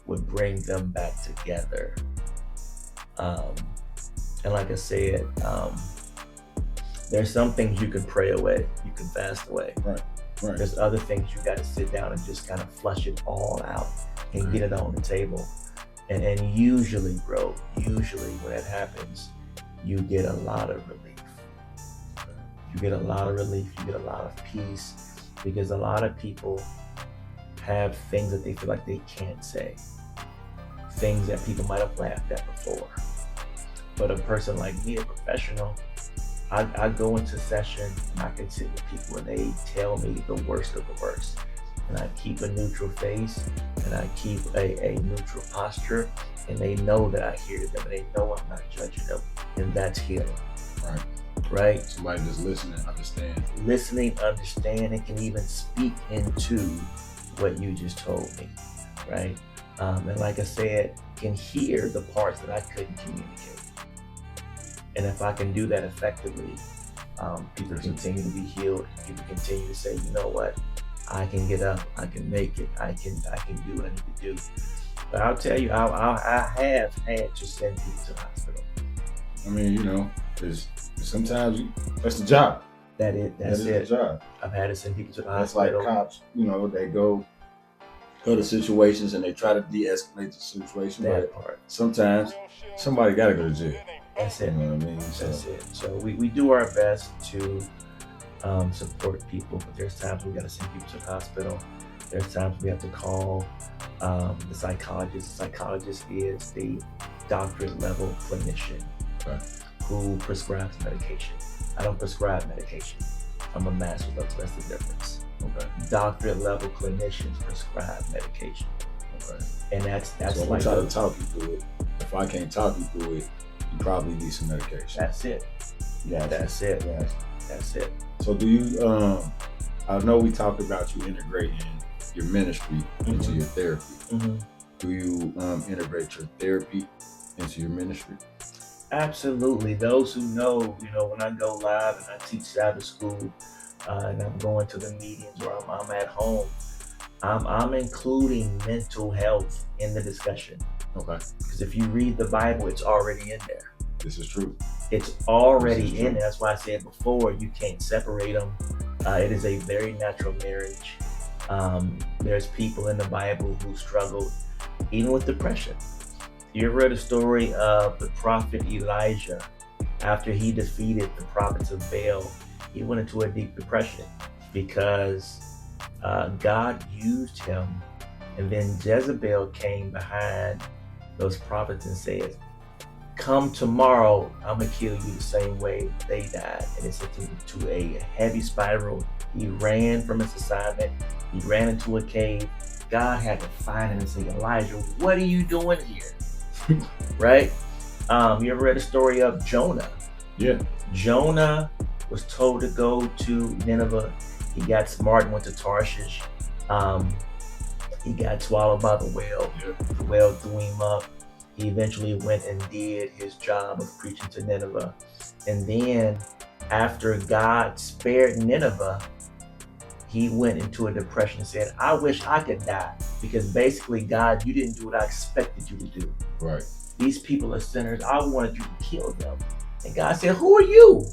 would bring them back together. And like I said, there's some things you can pray away, you can fast away. Right. There's other things you got to sit down and just kind of flush it all out and get it on the table. And usually, bro, when that happens, you get a lot of relief. You get a lot of relief, you get a lot of peace, because a lot of people have things that they feel like they can't say, things that people might have laughed at before. But a person like me, a professional, I go into session and I can sit with people and they tell me the worst of the worst. And I keep a neutral face and I keep a neutral posture, and they know that I hear them and they know I'm not judging them, and that's healing. Right? Somebody just listening, understand. Listening, understand, and can even speak into what you just told me. Right? And like I said, can hear the parts that I couldn't communicate. And if I can do that effectively, people continue to be healed. People continue to say, you know what, I can get up, I can make it, I can do what I need to do. But I'll tell you, I have had to send people to the hospital. I mean, you know, because sometimes that's the job. That's it. The job. I've had to send people to the That's hospital. like cops, you know, they go to situations and they try to de-escalate the situation. That but part. sometimes somebody got to go to jail. That's it. You know what I mean? That's it. So we do our best to support people, but there's times we got to send people to the hospital. There's times we have to call the psychologist. The psychologist is the doctorate level clinician who prescribes medication. I don't prescribe medication. I'm a master doctor. That's the difference. Okay. Doctorate level clinicians prescribe medication. Okay. And that's so I'm like try to talk you through it. If I can't talk you through it, you probably need some medication. That's it. That's it. That's it. So do you? I know we talked about you integrating your ministry into your therapy. Mm-hmm. Do you integrate your therapy into your ministry? Absolutely. Those who know, when I go live and I teach Sabbath school, and I'm going to the meetings or I'm at home, I'm including mental health in the discussion. Okay. Because if you read the Bible, it's already in there. This is true. It's already This is in true. there. That's why I said before, you can't separate them. It is a very natural marriage. There's people in the Bible who struggled even with depression. You ever read a story of the prophet Elijah? After he defeated the prophets of Baal, he went into a deep depression because God used him. And then Jezebel came behind those prophets and said, come tomorrow, I'm going to kill you the same way they died. And it sent him to a heavy spiral. He ran from his assignment. He ran into a cave. God had to find him and say, Elijah, what are you doing here? Right? You ever read a story of Jonah? Yeah. Jonah was told to go to Nineveh. He got smart and went to Tarshish. He got swallowed by the whale. Yeah. The whale threw him up. He eventually went and did his job of preaching to Nineveh. And then after God spared Nineveh, he went into a depression and said, I wish I could die. Because basically, God, you didn't do what I expected you to do. Right. These people are sinners. I wanted you to kill them. And God said, who are you?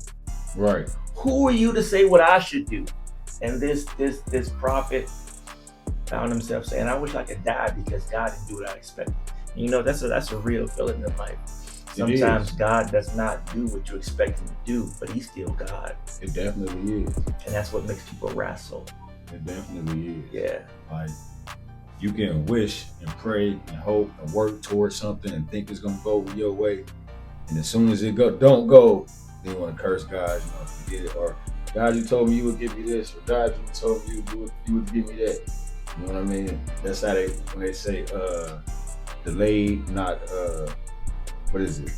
Right. Who are you to say what I should do? And this prophet found himself saying, I wish I could die because God didn't do what I expected. And you know, that's a real feeling in life. Sometimes God does not do what you expect him to do, but he's still God. It definitely is. And that's what makes people wrestle. It definitely is. Yeah. Like, you can wish and pray and hope and work towards something and think it's gonna go your way, and as soon as it don't go, then you want to curse God. You want to forget it, or God, you told me you would give me this, or God, you told me you would give me that. You know what I mean? That's how when they say delayed, not what is it?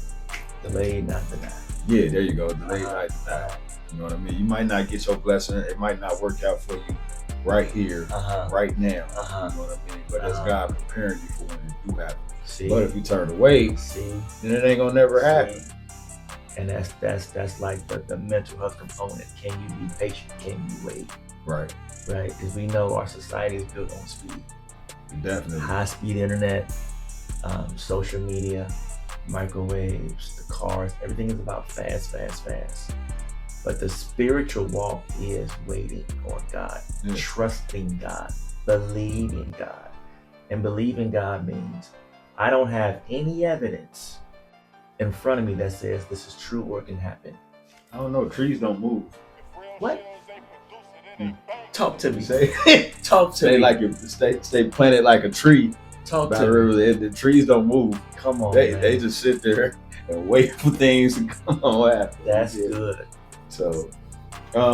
Delayed, not denied. Yeah, there you go. Delayed, not denied. You know what I mean? You might not get your blessing. It might not work out for you right here, right now. You know what I mean? But that's God preparing you for when it do happen. See? But if you turn away, then it ain't gonna never happen. And that's like the mental health component. Can you be patient? Can you wait? Right. Right? Because we know our society is built on speed. Definitely. High-speed internet, social media, microwaves, the cars, everything is about fast. But the spiritual walk is waiting on God, trusting God, believing God. And believing God means I don't have any evidence in front of me that says this is true or it can happen. I don't know. Trees don't move. What? Talk to me. Say, Talk to me. Like stay planted like a tree. Talk by to the me. river. The trees don't move. Come on, man. They just sit there and wait for things to come on after. That's good. So,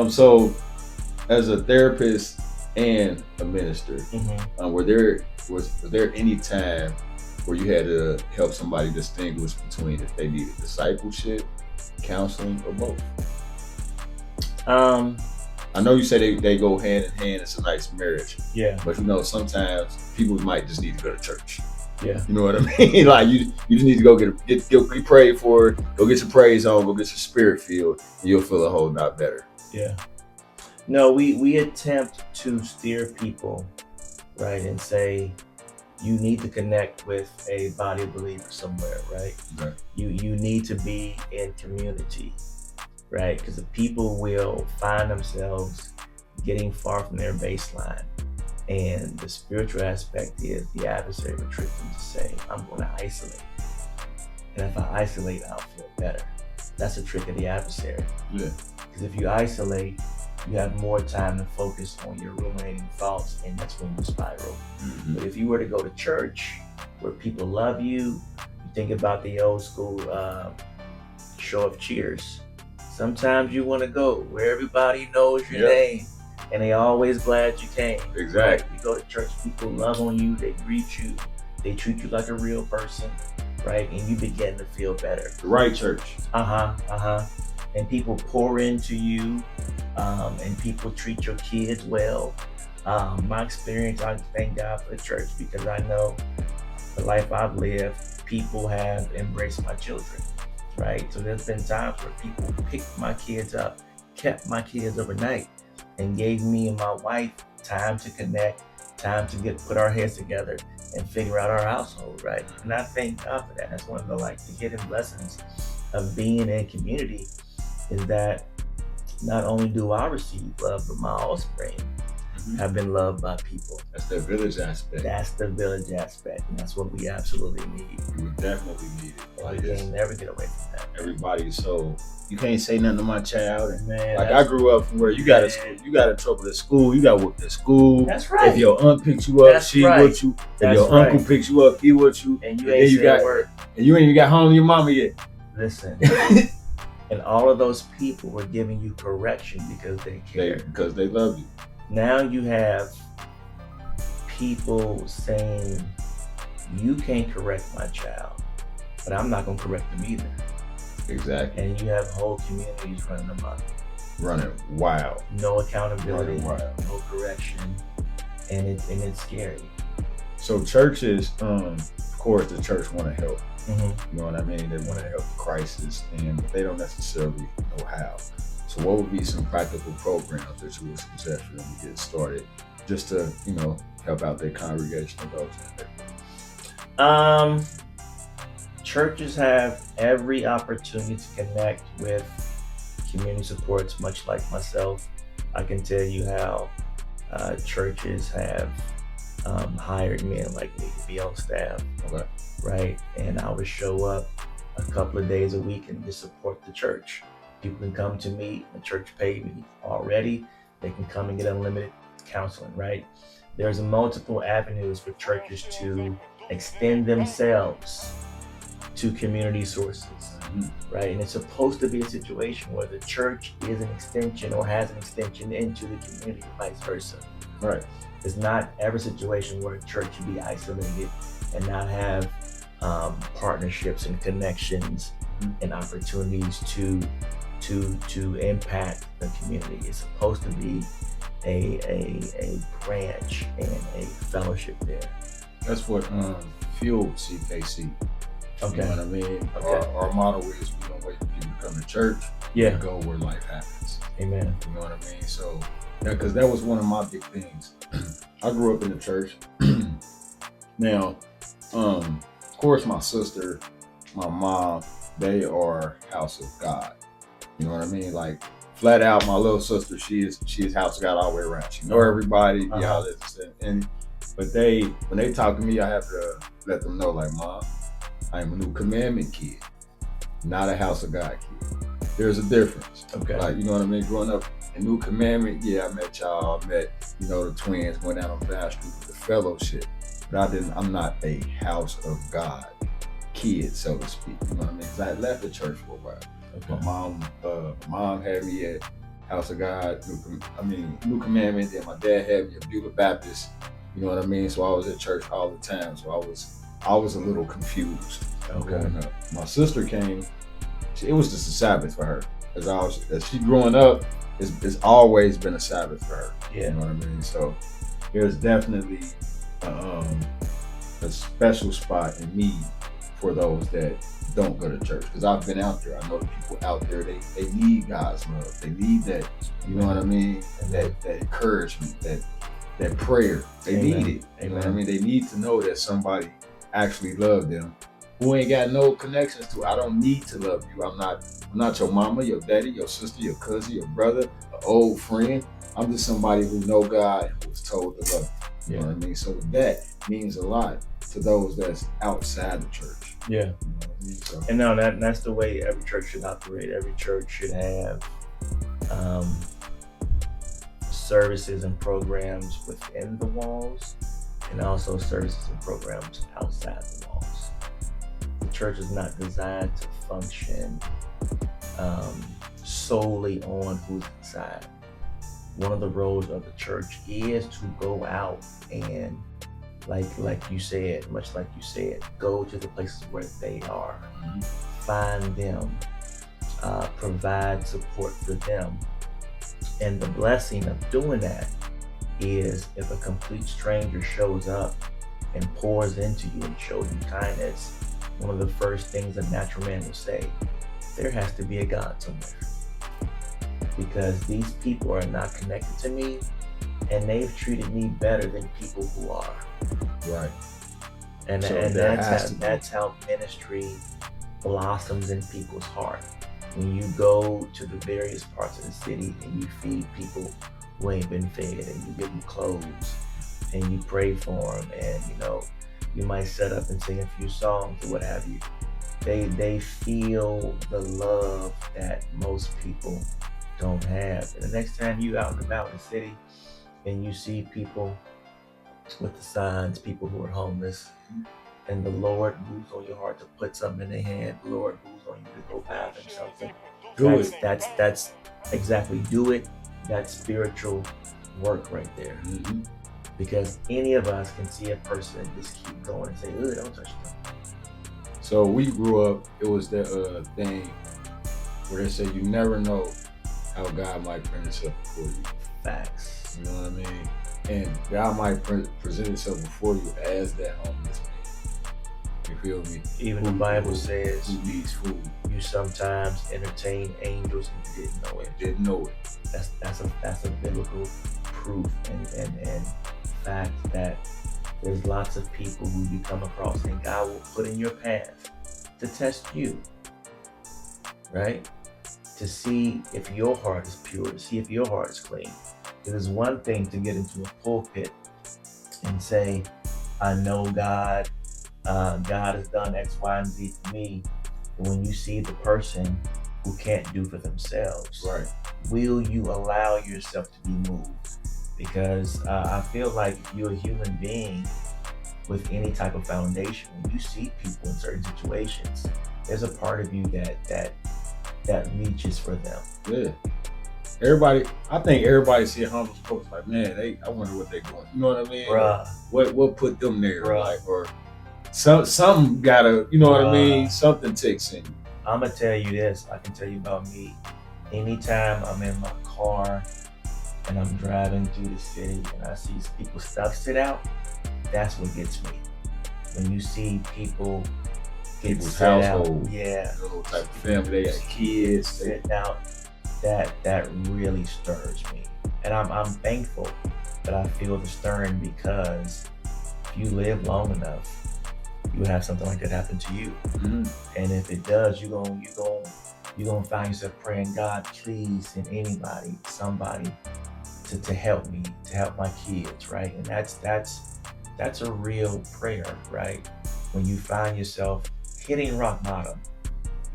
so as a therapist and a minister, was there any time where you had to help somebody distinguish between if they needed discipleship, counseling, or both? I know you say they go hand in hand. It's a nice marriage. Yeah. But you know, sometimes people might just need to go to church. Yeah. You know what I mean? Like you just need to go get prayed for, go get your praise on, go get your spirit filled, and you'll feel a whole lot better. Yeah. No, we attempt to steer people, right, and say you need to connect with a body of believers somewhere, right? Okay. You need to be in community, right? Because the people will find themselves getting far from their baseline. And the spiritual aspect is the adversary will trick them to say, I'm going to isolate. And if I isolate, I'll feel better. That's a trick of the adversary. Yeah. Because if you isolate, you have more time to focus on your ruminating thoughts, and that's when you spiral. Mm-hmm. But if you were to go to church where people love you, you think about the old school show of Cheers. Sometimes you want to go where everybody knows your name, and they always glad you came. Exactly. Right? You go to church, people love on you, they greet you, they treat you like a real person, right? And you begin to feel better. The right church. And people pour into you, and people treat your kids well. My experience, I thank God for the church because I know the life I've lived, people have embraced my children, right? So there's been times where people picked my kids up, kept my kids overnight, and gave me and my wife time to connect, time to put our heads together and figure out our household, right? And I thank God for that. That's one of the hidden blessings of being in community, is that not only do I receive love, but my offspring have been loved by people. That's the village aspect. That's the village aspect, and that's what we absolutely need. We definitely need it. And we can never get away from that. Everybody's so, you can't say nothing to my child. And Man, I grew up from where you got in trouble at school, you got whooped at school. That's right. If your aunt picks you up, she with you. If your uncle picks you up, he with you. And you ain't said a word. And you ain't even got home to your mama yet. Listen. And all of those people were giving you correction because they cared. Because they love you. Now you have people saying, you can't correct my child, but I'm not going to correct them either. Exactly. And you have whole communities running amok. Running wild. No accountability, Running wild. no correction, and it's scary. So churches, of course, the church want to help. Mm-hmm. You know what I mean? They want to help the crisis, and they don't necessarily know how. So what would be some practical programs that you would suggest for them to get started, just to, help out their congregation of those? Churches have every opportunity to connect with community supports, much like myself. I can tell you how churches have hired men like me to be on staff. Okay. Right? And I would show up a couple of days a week and just support the church. People can come to me, the church paid me already. They can come and get unlimited counseling, right? There's multiple avenues for churches to extend themselves to community sources, right? And it's supposed to be a situation where the church is an extension or has an extension into the community, vice versa. Right. It's not every situation where a church should be isolated and not have partnerships and connections and opportunities to impact the community. It's supposed to be a branch and a fellowship there. That's what fueled C.K.C. Okay. You know what I mean? Okay. Our motto is, we don't wait for people to come to church. Yeah. We go where life happens. Amen. You know what I mean? So, because that was one of my big things. I grew up in the church. Now, of course, my sister, my mom, they are house of God. You know what I mean? Like, flat out, my little sister, she is house of God all the way around. She know everybody. But when they talk to me, I have to let them know, like, Mom, I am a New Commandment kid, not a house of God kid. There's a difference. Okay. Like, you know what I mean? Growing up in New Commandment, yeah, I met y'all. I met, the twins, went down on Bass Street with the fellowship. But I'm not a house of God kid, so to speak. You know what I mean? Because I left the church for a while. Okay. My mom had me at House of God, New Commandment. Then my dad had me at Beulah Baptist. You know what I mean? So I was at church all the time. So I was a little confused. Growing up. My sister came. It was just a Sabbath for her. As she growing up, it's always been a Sabbath for her. Yeah. You know what I mean? So there's definitely a special spot in me for those that don't go to church, because I've been out there. I know the people out there, they need God's love. They need that, you know what I mean? That encouragement, that prayer. They need it. You know what I mean? They need to know that somebody actually loved them who ain't got no connections to. I don't need to love you. I'm not your mama, your daddy, your sister, your cousin, your brother, an old friend. I'm just somebody who know God and was told to love you. You know what I mean? So that means a lot to those that's outside the church. Yeah. You know what I mean? So. And that's the way every church should operate. Every church should have services and programs within the walls, and also services and programs outside the walls. The church is not designed to function solely on who's inside. One of the roles of the church is to go out and, like you said, much like you said, go to the places where they are, find them, provide support for them. And the blessing of doing that is if a complete stranger shows up and pours into you and shows you kindness, one of the first things a natural man will say, there has to be a God somewhere. because these people are not connected to me, and they've treated me better than people who are. Right. And, So and there that's has how, to be. that's how ministry blossoms in people's heart. When you go to the various parts of the city and you feed people who ain't been fed, and you give them clothes, and you pray for them, and you might set up and sing a few songs or what have you. They feel the love that most people don't have. And the next time you out and about in the city and you see people with the signs, people who are homeless, and the Lord moves on your heart to put something in their hand, the Lord moves on you to go buy them something. That's exactly, do it. That's spiritual work right there. Mm-hmm. Because any of us can see a person and just keep going and say, "Ugh, don't touch them." So we grew up, it was that thing where they say you never know how God might present himself before you. Facts. You know what I mean? And God might present himself before you as that homeless man. You feel me? Even the Bible says who needs food. you sometimes entertain angels and you didn't know it. That's a biblical proof and fact that there's lots of people who you come across and God will put in your path to test you, right? To see if your heart is pure, to see if your heart is clean. It is one thing to get into a pulpit and say, I know God, God has done X, Y, and Z for me. But when you see the person who can't do for themselves, Right. will you allow yourself to be moved? Because I feel like if you're a human being with any type of foundation, when you see people in certain situations, there's a part of you that reaches for them. Yeah. I think everybody see homeless folks like, man, I wonder what they're going. You know what I mean? Bruh. What put them there? Bruh. Like, or something gotta, you know what I mean? Something ticks in you. I'm gonna tell you this. I can tell you about me. Anytime I'm in my car and I'm driving through the city and I see people's stuff sit out, that's what gets me. When you see people get People's sit household. out, yeah, You know, type of family, they got kids. sitting out, that really stirs me. And I'm thankful that I feel the stirring, because if you live long enough, you have something like that happen to you. Mm-hmm. And if it does, you're gonna find yourself praying, God, please send anybody, somebody to help me, to help my kids, right? And that's a real prayer, right? When you find yourself hitting rock bottom,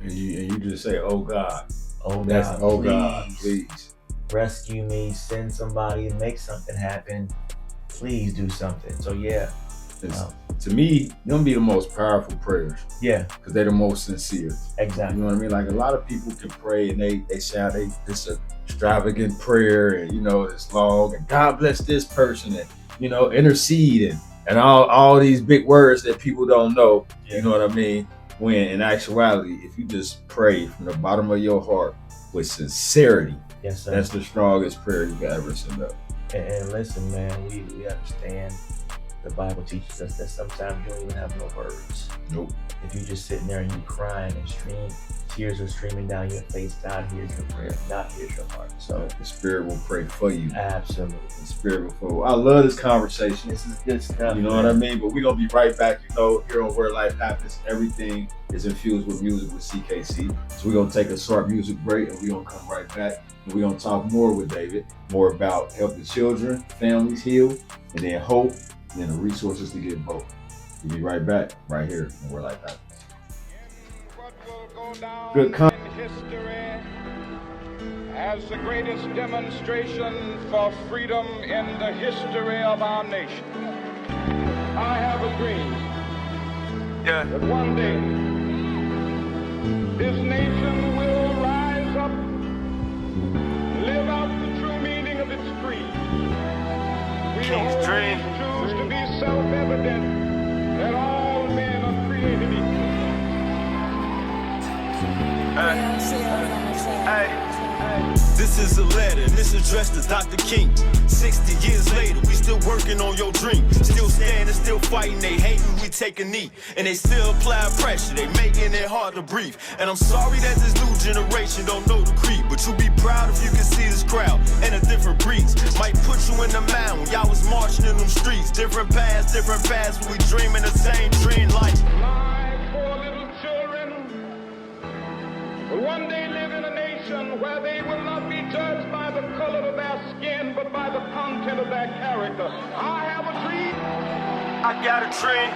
And you just say, oh God. oh That's God, oh please, God, please. rescue me, send somebody, make something happen, please do something. So yeah. To me, them be the most powerful prayers. Yeah. Because they're the most sincere. Exactly. You know what I mean? Like, a lot of people can pray and they shout this extravagant prayer, and it's long, and God bless this person, and intercede, and all these big words that people don't know. Yeah. You know what I mean? When in actuality, if you just pray from the bottom of your heart with sincerity, yes, sir. that's the strongest prayer you can ever send up. And listen, man, we understand. The Bible teaches us that sometimes you don't even have no words. Nope. If you're just sitting there and you're crying and tears are streaming down your face, God hears your prayer. God hears your heart. So the Spirit will pray for you. Absolutely. The Spirit will pray. I love this conversation. This is good stuff. You know what I mean? But we're going to be right back, here on Where Life Happens. Everything is infused with music with C.K.C. So we're going to take a short music break, and we're going to come right back. And we're going to talk more with David, more about helping children, families heal, and then hope, and then the resources to get both. We'll be right back, right here on Where Life Happens. Good history as the greatest demonstration for freedom in the history of our nation. I have a dream that one day this nation will rise up, live out the true meaning of its creed. We hold these truths to be self-evident that all men are created equal. Hey. This is a letter, and this addressed to Dr. King. 60 years later, we still working on your dream. Still standing, still fighting, they hating, we take a knee. And they still apply pressure, they making it hard to breathe. And I'm sorry that this new generation don't know the creed, but you be proud if you can see this crowd and a different breeze. Might put you in the mind when y'all was marching in them streets. Different paths, but we dreaming the same dream life. My four little children will one day live in a nation where they will not be judged by the color of their skin, but by the content of their character. I have a dream. I got a dream.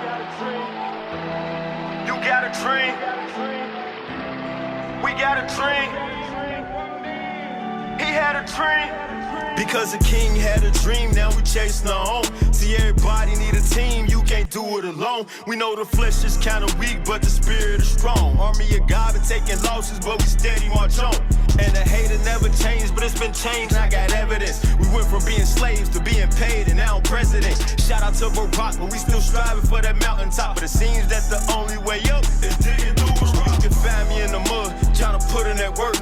You got a dream. We got a dream. He had a dream. Because a king had a dream, now we chasing our own. See, everybody need a team, you can't do it alone. We know the flesh is kinda weak, but the spirit is strong. Army of God been taking losses, but we steady march on. And the hater never changed, but it's been changed, I got evidence. We went from being slaves to being paid, and now I'm president. Shout out to Barack, but we still striving for that mountaintop. But it seems that the only way up is digging through a rock. You can find me in the mud, trying to put in that work.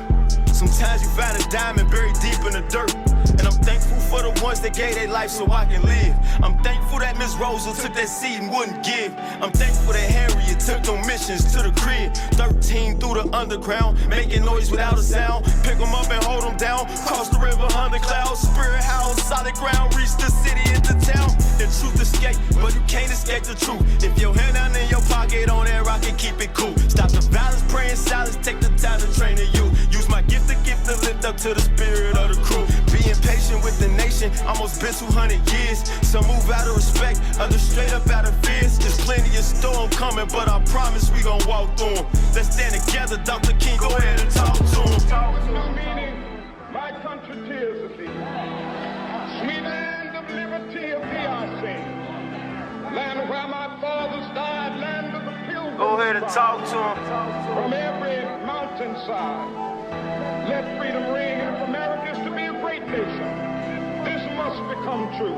Sometimes you find a diamond buried deep in the dirt. And I'm thankful for the ones that gave their life so I can live. I'm thankful that Miss Rosa took that seed and wouldn't give. I'm thankful that Harriet took no missions to the crib. 13 through the underground, making noise without a sound. Pick them up and hold them down. Cross the river under clouds. Spirit house, solid ground. Reach the city into town. The truth escape, but you can't escape the truth. If your hand down in your pocket on that rocket, keep it cool. Stop the violence, praying silence. Take the time to train to you. Use my gift to lift up to the spirit of the crew. Being patient with the nation, almost been 200 years. Some move out of respect, others straight up out of fears. There's plenty of storm coming, but I promise we gon' walk through them. Let's stand together, Dr. King, go ahead and talk to him. With no meaning, my country tears of thee. Sweet land of liberty of thee I sing. Land where my fathers died, land of the pilgrims. Go ahead and talk to him. From every mountainside. Let freedom ring, and if America is to be a great nation, this must become true.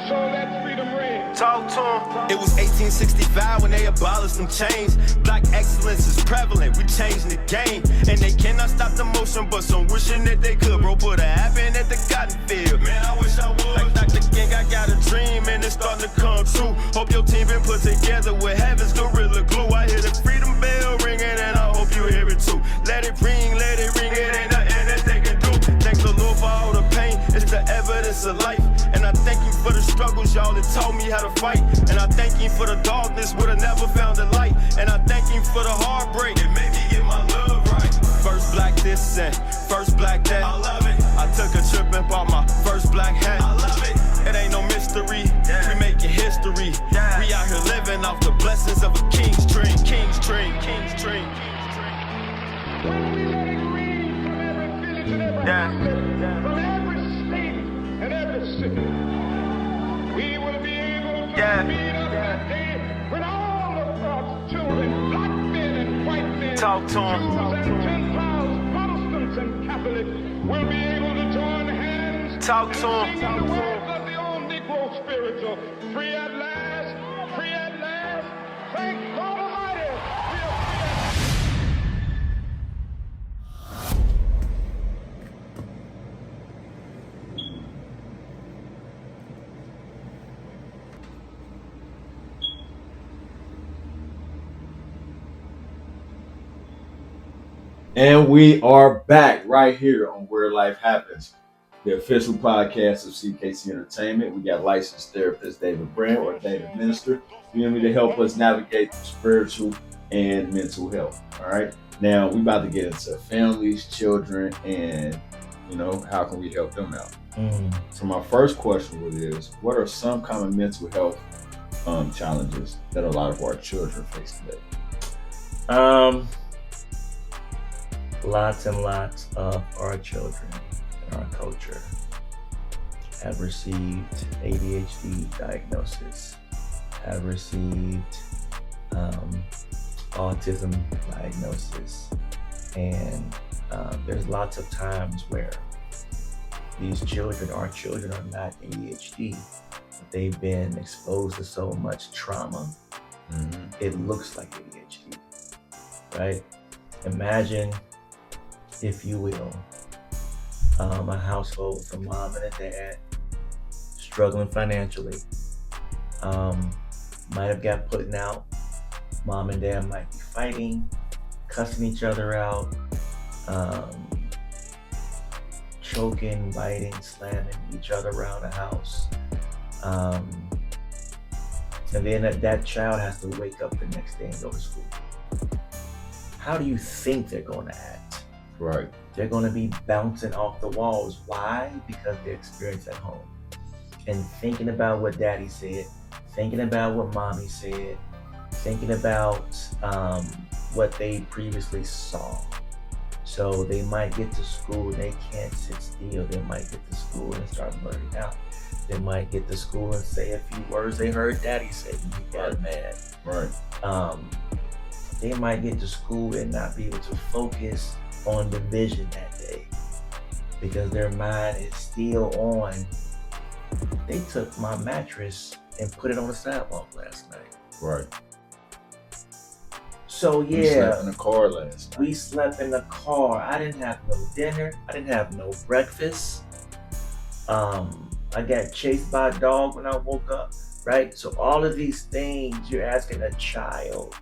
So let freedom ring. Talk to him. It was 1865 when they abolished them chains. Black excellence is prevalent, we changing the game. And they cannot stop the motion, but some wishing that they could. Bro, put a happen at the cotton field. Man, I wish I would. Like Dr. King, I got a dream, and it's starting to come true. Hope your team been put together with heaven's gorilla glue. I hear the freedom bell ringing, and I hope you hear it too. Let it ring, it ain't nothing that they can do. Thank the Lord for all the pain, it's the evidence of life. And I thank you for the struggles, y'all, that taught me how to fight. And I thank you for the darkness, would've never found the light. And I thank you for the heartbreak, it made me get my love right. First black this and first black that, I love it. I took a trip and bought my first black hat, I love it. It ain't no mystery, we making history. We out here living off the blessings of a king's dream. King's dream, king's dream. When we let it ring from every village and every hamlet, from every state and every city, we will be able to speed up that day when all of God's children, black men and white men, Talk to him. Jews and Gentiles, Protestants and Catholics, will be able to join hands. Talk to him. And sing the words of the old Negro spiritual. Free at last, free at last. Thank God Almighty. We are free at last. And we are back right here on Where Life Happens, the official podcast of C.K.C. Entertainment. We got licensed therapist David Brand, ordained minister, to help us navigate through spiritual and mental health. All right. Now we about to get into families, children, and how can we help them out? So my first question is, what are some common mental health challenges that a lot of our children face today? Lots and lots of our children in our culture have received ADHD diagnosis, have received autism diagnosis, and there's lots of times where these children, our children, are not ADHD, but they've been exposed to so much trauma, it looks like ADHD, right? Imagine, if you will, a household with a mom and a dad struggling financially. Might have got put out. Mom and dad might be fighting, cussing each other out, choking, biting, slamming each other around the house. And then that child has to wake up the next day and go to school. How do you think they're going to act? Right. They're going to be bouncing off the walls. Why? Because they're experienced at home. And thinking about what daddy said, thinking about what mommy said, thinking about what they previously saw. So they might get to school, they can't sit still. They might get to school and start blurting out. They might get to school and say a few words they heard daddy say and he got mad. Right. They might get to school and not be able to focus on the vision that day because their mind is still on, they took my mattress and put it on the sidewalk last night. Right. So yeah, we slept in the car last night. We slept in the car. I didn't have no dinner. I didn't have no breakfast. I got chased by a dog when I woke up, right? So all of these things, you're asking a child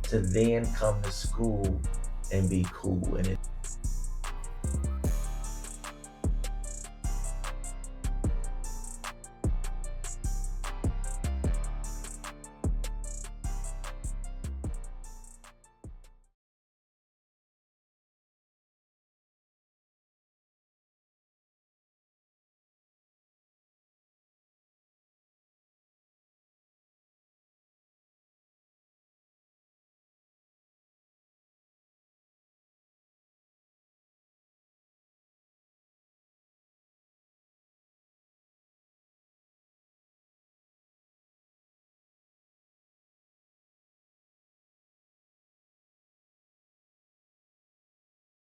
to then come to school and be cool. And